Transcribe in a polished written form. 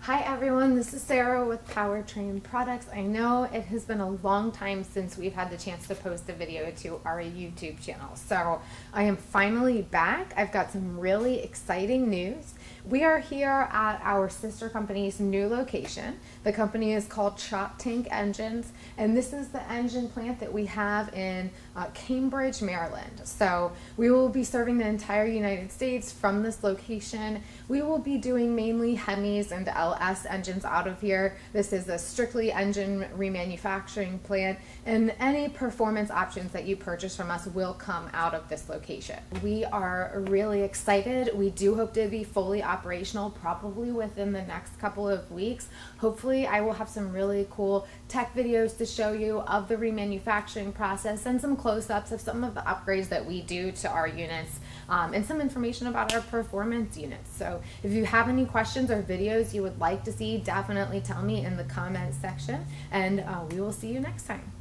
Hi everyone, this is Sarah with Powertrain Products. I know it has been a long time since we've had the chance to post a video to our YouTube channel, so I am finally back. I've got some really exciting news. We are here at our sister company's new location. The company is called Choptank Engines, and this is the engine plant that we have in Cambridge, Maryland. So we will be serving the entire United States from this location. We will be doing mainly Hemis and LS engines out of here. This is a strictly engine remanufacturing plant, and any performance options that you purchase from us will come out of this location. We are really excited. We do hope to be fully operational probably within the next couple of weeks. Hopefully I will have some really cool tech videos to show you of the remanufacturing process and some close-ups of some of the upgrades that we do to our units, and some information about our performance units. So if you have any questions or videos you would like to see, definitely tell me in the comments section, and we will see you next time.